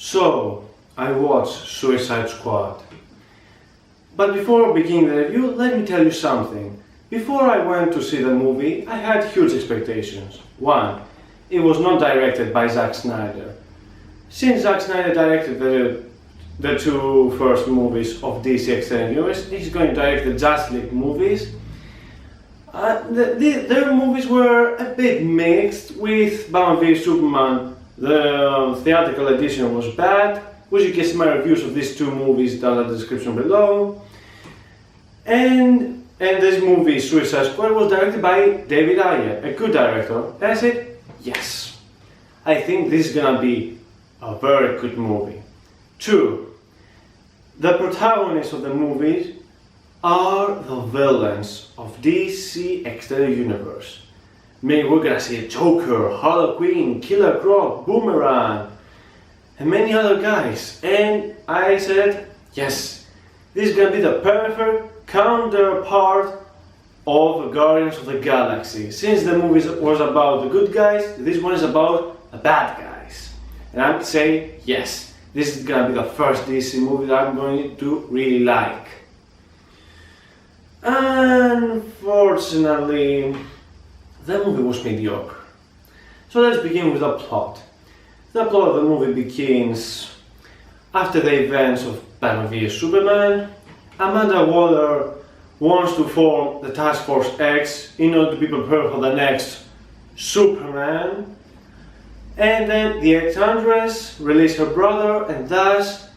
So, I watched Suicide Squad. But before beginning the review, let me tell you something. Before I went to see the movie, I had huge expectations. One, it was not directed by Zack Snyder. Since Zack Snyder directed the two first movies of DC Extended Universe, he's going to direct the Justice League movies. Their movies were a bit mixed. With Batman v Superman, the theatrical edition was bad, which you can see my reviews of these two movies down in the description below. And this movie, Suicide Squad, was directed by David Ayer, a good director. And I said, yes, I think this is gonna be a very good movie. Two, the protagonists of the movies are the villains of DC Extended Universe. I mean, we're gonna see Joker, Harley Quinn, Killer Croc, Boomerang, and many other guys. And I said, yes, this is gonna be the perfect counterpart of the Guardians of the Galaxy. Since the movie was about the good guys, this one is about the bad guys. And I would say, yes, this is gonna be the first DC movie that I'm going to really like. Unfortunately, the movie was mediocre. So let's begin with the plot. The plot of the movie begins after the events of Batman v Superman. Amanda Waller wants to form the Task Force X in order to be prepared for the next Superman. And then the Ex-Huntress releases her brother, and thus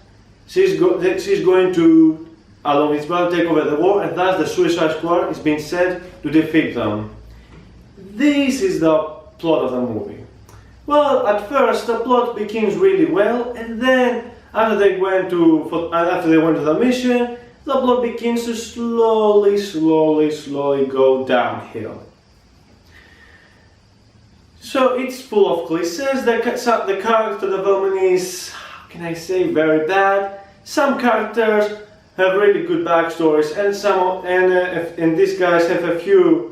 she's going to, along with his brother, take over the war, and thus the Suicide Squad is being sent to defeat them. This is the plot of the movie. Well, at first the plot begins really well, and then after they went to the mission, the plot begins to slowly go downhill. So it's full of cliches. The character development is, how can I say, very bad. Some characters have really good backstories, and these guys have a few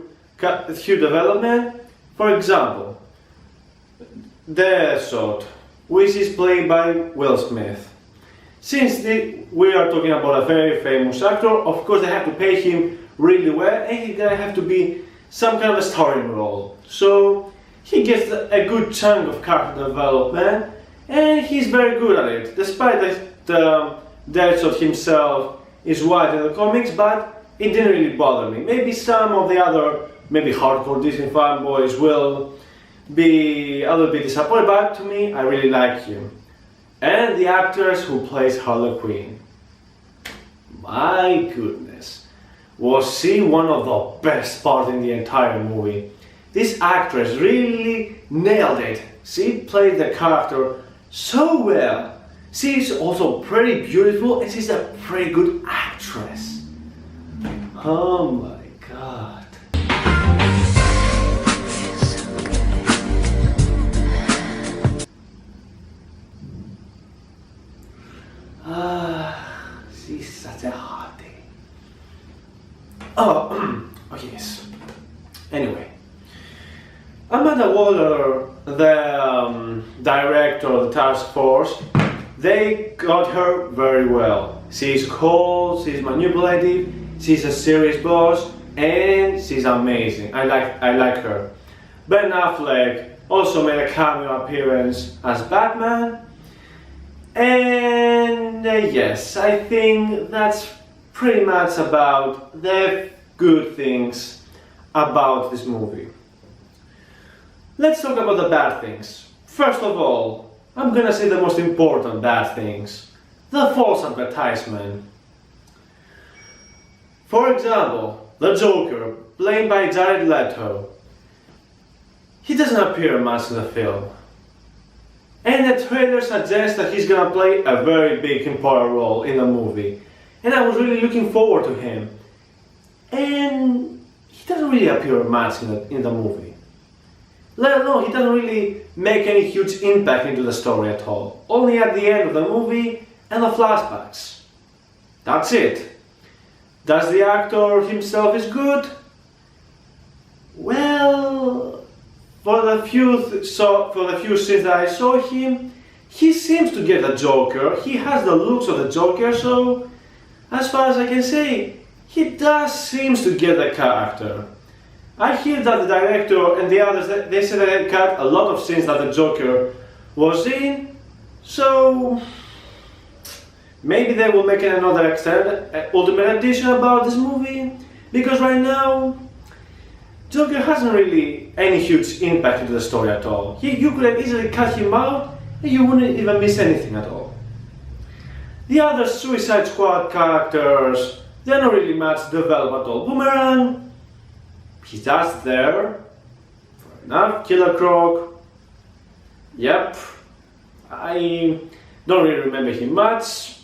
development. For example, Deadshot, which is played by Will Smith. Since we are talking about a very famous actor, of course they have to pay him really well, and he's gonna have to be some kind of a starring role. So he gets a good chunk of character development, and he's very good at it, despite that Deadshot himself is white in the comics, but it didn't really bother me. Maybe some of the other, maybe hardcore Disney fanboys will be a little bit disappointed, but to me, I really like him. And the actress who plays Harley Quinn. My goodness, was she one of the best parts in the entire movie. This actress really nailed it. She played the character so well. She's also pretty beautiful, and she's a pretty good actress. Oh my god. She's such a hottie. Oh, yes. Anyway, Amanda Waller, the director of the task force, they got her very well. She's cold, she's manipulative, she's a serious boss, and she's amazing. I like her. Ben Affleck also made a cameo appearance as Batman. And yes, I think that's pretty much about the good things about this movie. Let's talk about the bad things. First of all, I'm gonna say the most important bad things. The false advertisement. For example, the Joker, played by Jared Leto. He doesn't appear much in the film. And the trailer suggests that he's gonna play a very big important role in the movie. And I was really looking forward to him. And he doesn't really appear much in the movie. Let alone, he doesn't really make any huge impact into the story at all. Only at the end of the movie and the flashbacks. That's it. Does the actor himself is good? Well, for the few scenes that I saw him, he seems to get the Joker. He has the looks of the Joker, so as far as I can say, he does seems to get the character. I hear that the director and the others, they said they cut a lot of scenes that the Joker was in, so maybe they will make another extended Ultimate Edition about this movie, because right now Joker hasn't really any huge impact into the story at all. You could have easily cut him out and you wouldn't even miss anything at all. The other Suicide Squad characters, they're not really much developed at all. Boomerang, he's just there. Fair enough. Killer Croc, yep. I don't really remember him much.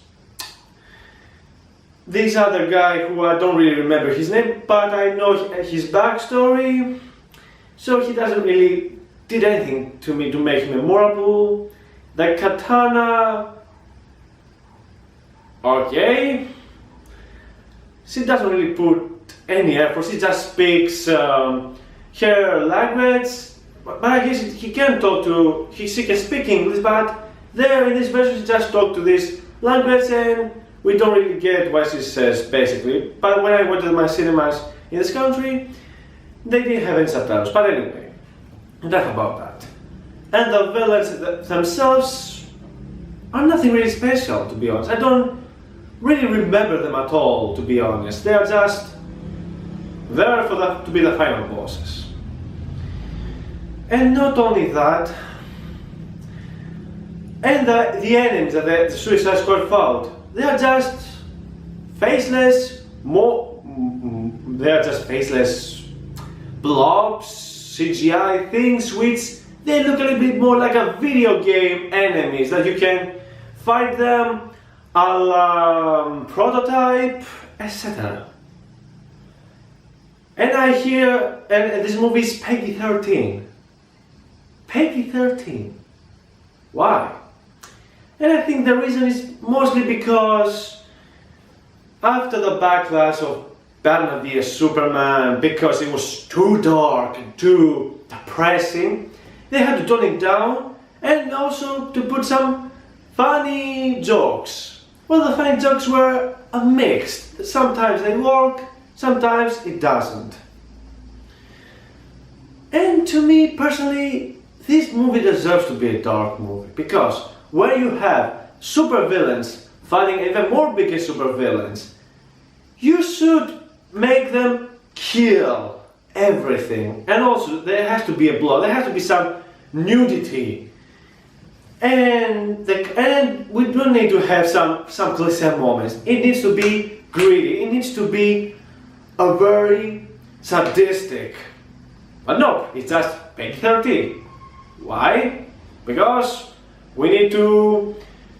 This other guy who I don't really remember his name, but I know his backstory, so he doesn't really did anything to me to make him memorable. The Katana, okay, she doesn't really put any effort, she just speaks her language, but I guess he can talk to, she can speak English, but there in this version she just talks to this language and we don't really get what she says basically. But when I went to my cinemas in this country, they didn't have any subtitles, but anyway, enough about that. And the villains themselves are nothing really special, to be honest. I don't really remember them at all, to be honest. They are just there to be the final bosses. And not only that, and the enemies that the Suicide Squad fought, they are just faceless, blobs, CGI things which they look a little bit more like a video game enemies that you can fight them a la Prototype, etc. And I hear, and this movie is Peggy 13. Peggy 13. Why? And I think the reason is mostly because after the backlash of Batman vs Superman, because it was too dark and too depressing, they had to tone it down and also to put some funny jokes. Well, the funny jokes were a mix. Sometimes they work, sometimes it doesn't. And to me personally, this movie deserves to be a dark movie, because when you have supervillains fighting even more bigger supervillains, you should make them kill everything. And also there has to be a blood, there has to be some nudity. And we don't need to have some cliché moments. It needs to be gritty, it needs to be a very sadistic. But no, it's just PG-13. Why? Because we need to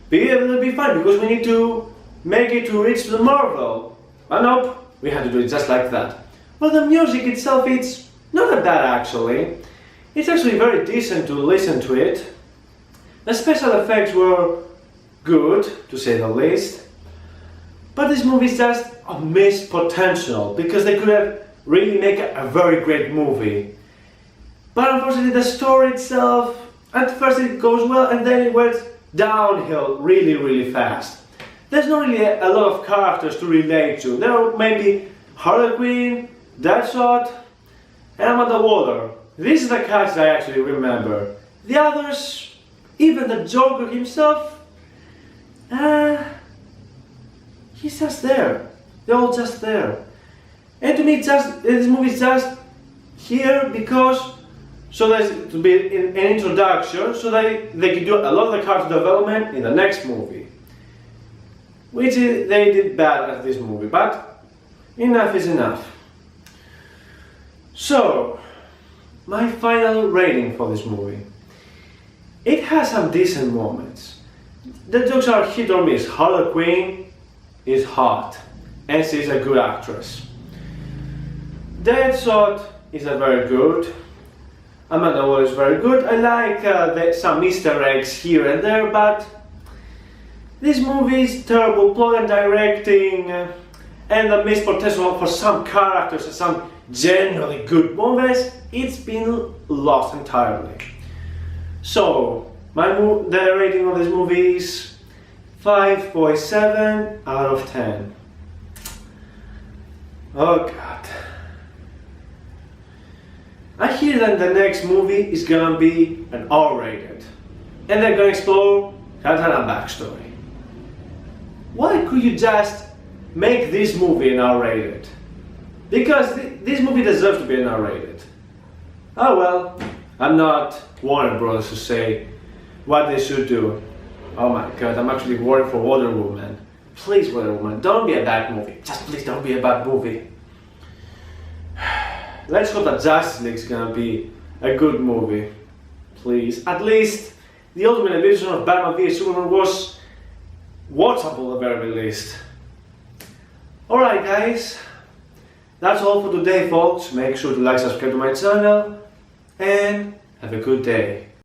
be able to be fun, because we need to make it to reach the Marvel. But nope, we had to do it just like that. Well, the music itself, it's not that bad actually. It's actually very decent to listen to it. The special effects were good, to say the least. But this movie is just a missed potential, because they could have really made a very great movie. But unfortunately the story itself, at first it goes well and then it went downhill really fast. There's not really a lot of characters to relate to. There are maybe Harley Quinn, Deadshot, and Amanda Waller. These are the characters I actually remember. The others, even the Joker himself, he's just there. They're all just there. And to me, this movie is just here because so there's to be an introduction, so they can do a lot of the character development in the next movie. Which they did bad at this movie, but enough is enough. So, my final rating for this movie. It has some decent moments. The jokes are hit or miss. Harley Quinn is hot, and she's a good actress. Deadshot is a very good. Amanda Waller is very good. I like some Easter eggs here and there, but this movie is terrible plot and directing, and the missed potential for some characters and some genuinely good movies, it's been lost entirely. So, The rating of this movie is 5.7 out of 10. Oh god. I hear that the next movie is gonna be an R-rated. And they're gonna explore Katana backstory. Why could you just make this movie an R-rated? Because this movie deserves to be an R-rated. Oh well, I'm not Warner Bros. To say what they should do. Oh my god, I'm actually worried for Wonder Woman. Please, Wonder Woman, don't be a bad movie. Just please don't be a bad movie. Let's hope that Justice League is gonna be a good movie. Please. At least the Ultimate Edition of Batman v Superman was watchable at the very least. Alright guys, that's all for today folks. Make sure to like, subscribe to my channel, and have a good day.